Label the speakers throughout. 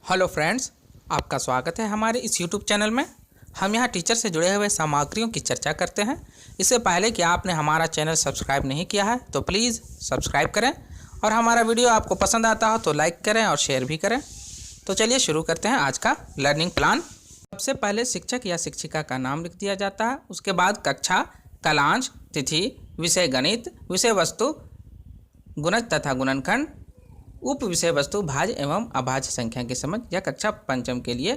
Speaker 1: Hello friends, आपका स्वागत है हमारे इस यूट्यूब चैनल में। हम यहाँ टीचर से जुड़े हुए सामग्रियों की चर्चा करते हैं। इससे पहले कि आपने हमारा चैनल सब्सक्राइब नहीं किया है तो प्लीज़ सब्सक्राइब करें और हमारा वीडियो आपको पसंद आता हो तो लाइक करें और शेयर भी करें। तो चलिए शुरू करते हैं आज का लर्निंग प्लान। सबसे पहले शिक्षक या शिक्षिका का नाम लिख दिया जाता है। उसके बाद कक्षा, कालांश, तिथि, विषय गणित, विषय वस्तु गुणज तथा गुणनखंड, उप विषय वस्तु भाज्य एवं अभाज्य संख्या की समझ या कक्षा पंचम के लिए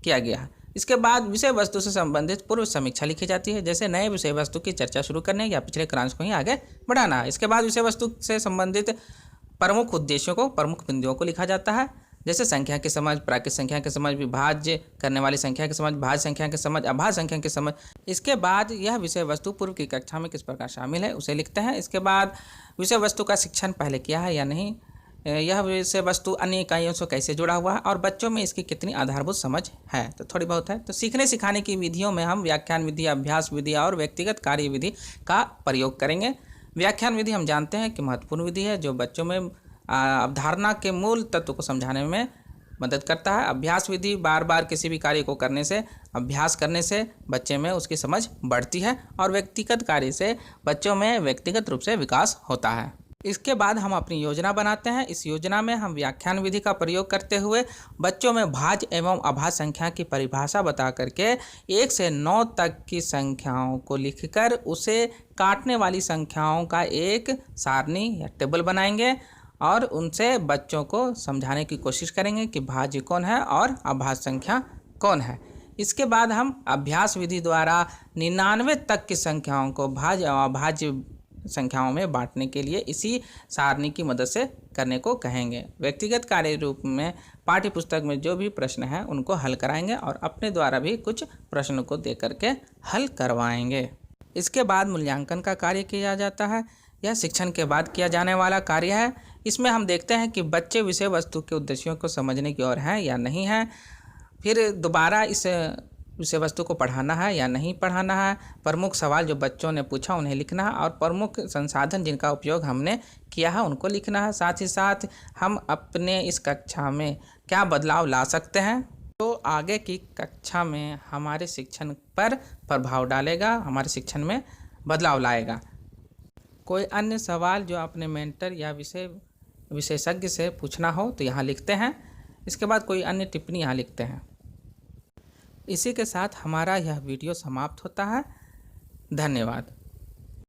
Speaker 1: किया गया है। इसके बाद विषय वस्तु से संबंधित पूर्व समीक्षा लिखी जाती है, जैसे नए विषय वस्तु की चर्चा शुरू करने या पिछले क्रांश को ही आगे बढ़ाना है। इसके बाद विषय वस्तु से संबंधित प्रमुख उद्देश्यों को, प्रमुख बिंदुओं को लिखा जाता है, जैसे संख्या की समझ, प्राकृत संख्या की समझ, विभाज्य करने वाली संख्या की समझ, भाज्य संख्या की समझ, अभाज्य संख्या की समझ। इसके बाद यह विषय वस्तु पूर्व की कक्षा में किस प्रकार शामिल है उसे लिखते हैं। इसके बाद विषय वस्तु का शिक्षण पहले किया है या नहीं, यह विषय वस्तु अन्य इकाइयों से कैसे जुड़ा हुआ है और बच्चों में इसकी कितनी आधारभूत समझ है, तो थोड़ी बहुत है। तो सीखने सिखाने की विधियों में हम व्याख्यान विधि, अभ्यास विधि और व्यक्तिगत कार्य विधि का प्रयोग करेंगे। व्याख्यान विधि हम जानते हैं कि महत्वपूर्ण विधि है जो बच्चों में अवधारणा के मूल तत्व को समझाने में मदद करता है। अभ्यास विधि बार बार किसी भी कार्य को करने से, अभ्यास करने से बच्चे में उसकी समझ बढ़ती है और व्यक्तिगत कार्य से बच्चों में व्यक्तिगत रूप से विकास होता है। इसके बाद हम अपनी योजना बनाते हैं। इस योजना में हम व्याख्यान विधि का प्रयोग करते हुए बच्चों में भाज्य एवं अभाज्य संख्या की परिभाषा बता करके 1 से 9 तक की संख्याओं को लिखकर उसे काटने वाली संख्याओं का एक सारणी या टेबल बनाएंगे और उनसे बच्चों को समझाने की कोशिश करेंगे कि भाज्य कौन है और अभाज्य संख्या कौन है। इसके बाद हम अभ्यास विधि द्वारा 99 तक की संख्याओं को भाज्य और अभाज्य संख्याओं में बांटने के लिए इसी सारणी की मदद से करने को कहेंगे। व्यक्तिगत कार्य रूप में पाठ्य पुस्तक में जो भी प्रश्न हैं उनको हल कराएंगे और अपने द्वारा भी कुछ प्रश्नों को दे करके हल करवाएंगे। इसके बाद मूल्यांकन का कार्य किया जाता है। यह शिक्षण के बाद किया जाने वाला कार्य है। इसमें हम देखते हैं कि बच्चे विषय वस्तु के उद्देश्यों को समझने की ओर हैं या नहीं हैं, फिर दोबारा इस विषय वस्तु को पढ़ाना है या नहीं पढ़ाना है, प्रमुख सवाल जो बच्चों ने पूछा उन्हें लिखना है और प्रमुख संसाधन जिनका उपयोग हमने किया है उनको लिखना है। साथ ही साथ हम अपने इस कक्षा में क्या बदलाव ला सकते हैं तो आगे की कक्षा में हमारे शिक्षण पर प्रभाव डालेगा, हमारे शिक्षण में बदलाव लाएगा। कोई अन्य सवाल जो अपने मेंटर या विशेषज्ञ से पूछना हो तो यहाँ लिखते हैं। इसके बाद कोई अन्य टिप्पणी यहाँ लिखते हैं। इसी के साथ हमारा यह वीडियो समाप्त होता है। धन्यवाद।